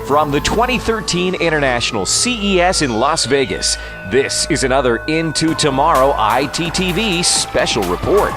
From the 2013 International CES in Las Vegas, this is another Into Tomorrow ITTV special report.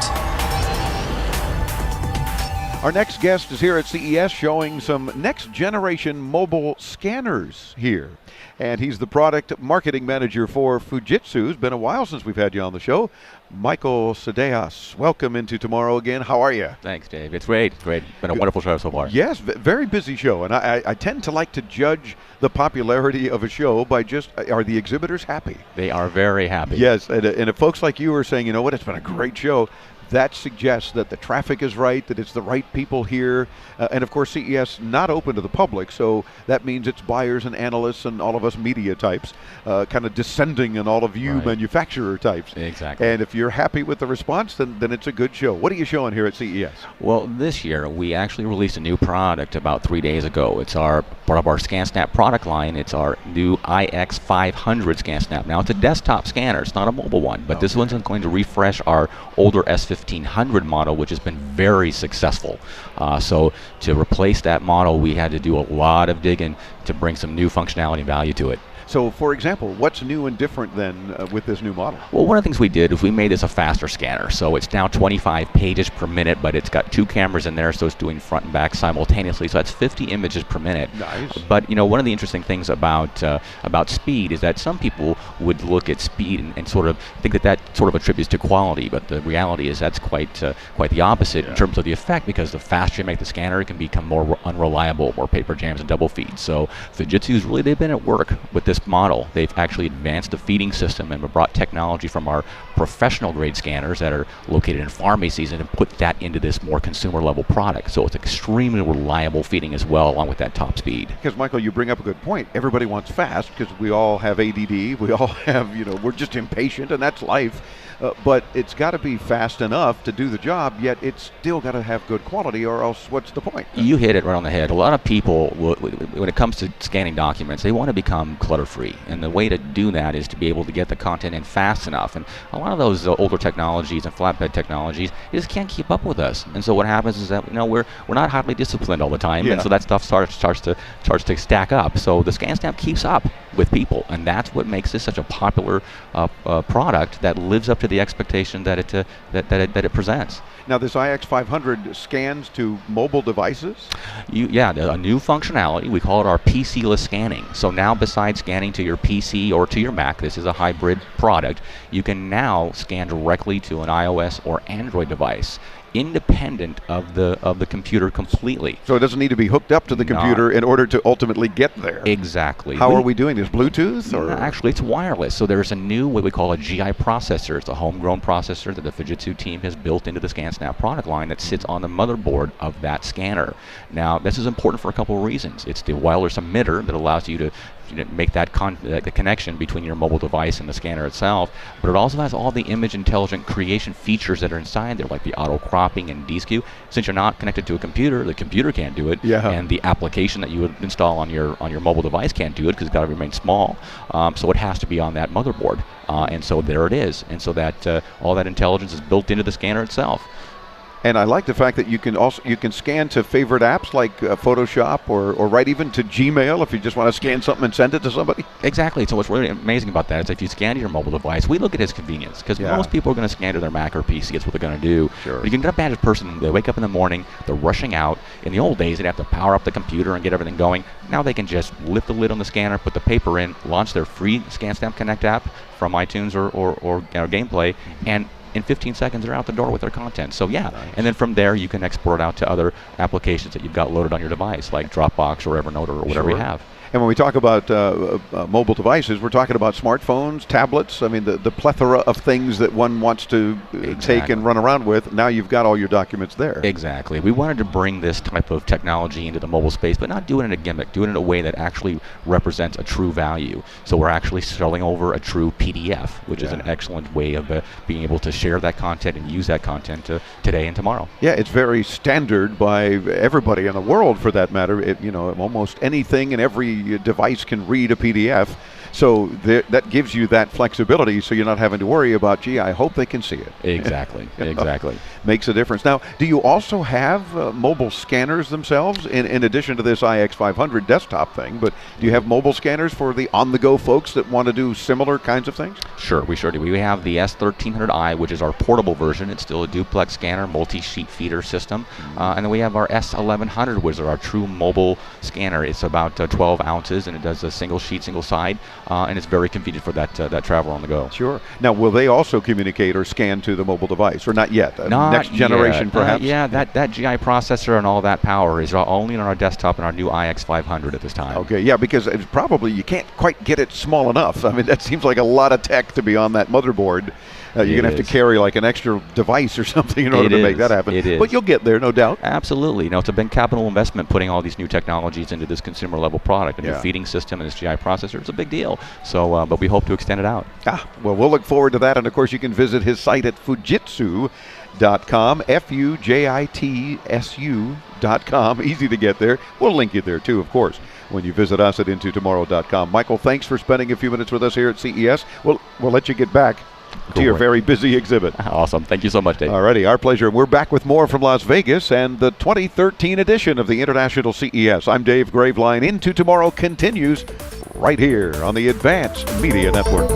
Our next guest is here at CES showing some next-generation mobile scanners here. And he's the product marketing manager for Fujitsu. It's been a while since we've had you on the show. Michael Sidejas, welcome Into Tomorrow again. How are you? Thanks, Dave. It's great. Great. Been a wonderful show so far. Yes, very busy show. And I tend to like to judge the popularity of a show by just, are the exhibitors happy? They are very happy. Yes, and if folks like you are saying, you know what, it's been a great show, that suggests that the traffic is right, that it's the right people here. And of course, CES not open to the public, so that means it's buyers and analysts and all of us media types, kind of descending on all of you manufacturer types. Exactly. And if you're happy with the response, then it's a good show. What are you showing here at CES? Well, this year we actually released a new product about 3 days ago. It's part of our ScanSnap product line. It's our new iX500 ScanSnap. Now, it's a desktop scanner. It's not a mobile one, but this one's going to refresh our older S1500 model, which has been very successful. So to replace that model, we had to do a lot of digging to bring some new functionality and value to it. So, for example, what's new and different then with this new model? Well, one of the things we did is we made this a faster scanner. So it's now 25 pages per minute, but it's got 2 cameras in there, so it's doing front and back simultaneously. So that's 50 images per minute. Nice. But you know, one of the interesting things about speed is that some people would look at speed and sort of think that sort of attributes to quality, but the reality is that's quite the opposite in terms of the effect, because the faster you make the scanner, it can become more unreliable, more paper jams and double feeds. So Fujitsu's really, they've been at work with this model. They've actually advanced the feeding system and brought technology from our professional grade scanners that are located in pharmacies and put that into this more consumer level product. So it's extremely reliable feeding as well, along with that top speed. Because Michael, you bring up a good point. Everybody wants fast because we all have ADD. We all have, we're just impatient, and that's life. But it's got to be fast enough to do the job, yet it's still got to have good quality, or else what's the point? You hit it right on the head. A lot of people, when it comes to scanning documents, they want to become clutter-free. And the way to do that is to be able to get the content in fast enough. And a lot of those older technologies and flatbed technologies, they just can't keep up with us. And so what happens is that we're not highly disciplined all the time, and so that stuff starts to stack up. So the ScanSnap keeps up with people, and that's what makes this such a popular product that lives up to the expectation that it presents. Now, this iX500 scans to mobile devices? A new functionality. We call it our PC-less scanning. So now, besides scanning to your PC or to your Mac, this is a hybrid product, you can now scan directly to an iOS or Android device, independent of the computer completely. So it doesn't need to be hooked up to the computer in order to ultimately get there. Exactly. How are we doing this? Bluetooth? Or? Actually, it's wireless. So there's a new, what we call a GI processor. It's a homegrown processor that the Fujitsu team has built into the ScanSnap product line that sits on the motherboard of that scanner. Now, this is important for a couple of reasons. It's the wireless emitter that allows you to make that the connection between your mobile device and the scanner itself, but it also has all the image intelligent creation features that are inside there, like the auto cropping and deskew. Since you're not connected to a computer, the computer can't do it, and the application that you would install on your mobile device can't do it because it's got to remain small. So it has to be on that motherboard, and so there it is, and so that all that intelligence is built into the scanner itself. And I like the fact that you can scan to favorite apps like Photoshop or right even to Gmail if you just want to scan something and send it to somebody. Exactly. So what's really amazing about that is if you scan to your mobile device, we look at it as convenience, because most people are going to scan to their Mac or PC. It's what they're going to do. Sure. But you can get a bad person. They wake up in the morning, they're rushing out. In the old days, they'd have to power up the computer and get everything going. Now they can just lift the lid on the scanner, put the paper in, launch their free ScanSnap Connect app from iTunes or Gameplay, and in 15 seconds, they're out the door with their content. So Nice. And then from there, you can export out to other applications that you've got loaded on your device, like Dropbox or Evernote or whatever you have. And when we talk about mobile devices, we're talking about smartphones, tablets. I mean, the plethora of things that one wants to take and run around with. Now you've got all your documents there. Exactly. We wanted to bring this type of technology into the mobile space, but not do it in a gimmick, do it in a way that actually represents a true value. So we're actually selling over a true PDF, which is an excellent way of being able to share that content and use that content today and tomorrow. Yeah, it's very standard by everybody in the world, for that matter. Almost anything and every device can read a PDF. So that gives you that flexibility, so you're not having to worry about, gee, I hope they can see it. Exactly, exactly. Makes a difference. Now, do you also have mobile scanners themselves, in addition to this iX500 desktop thing, but do you have mobile scanners for the on-the-go folks that want to do similar kinds of things? Sure, we sure do. We have the S1300i, which is our portable version. It's still a duplex scanner, multi-sheet feeder system. And then we have our S1100, which is our true mobile scanner. It's about 12 ounces, and it does a single sheet, single side, and it's very convenient for that travel on the go. Sure. Now, will they also communicate or scan to the mobile device, or not yet? Next generation, perhaps? Yeah, that GI processor and all that power is only on our desktop and our new iX500 at this time. Okay, yeah, because it's probably you can't quite get it small enough. I mean, that seems like a lot of tech to be on that motherboard. You're going to have to carry like an extra device or something in order to make that happen. It is. But you'll get there, no doubt. Absolutely. It's a big capital investment putting all these new technologies into this consumer level product. A new feeding system and this GI processor. It's a big deal. So, but we hope to extend it out. Well, we'll look forward to that. And of course, you can visit his site at Fujitsu.com, Fujitsu.com. Easy to get there. We'll link you there too, of course, when you visit us at IntoTomorrow.com. Michael, thanks for spending a few minutes with us here at CES. We'll let you get back to your very busy exhibit. Awesome. Thank you so much, Dave. Alrighty, our pleasure. We're back with more from Las Vegas and the 2013 edition of the International CES. I'm Dave Graveline. Into Tomorrow continues right here on the Advanced Media Network.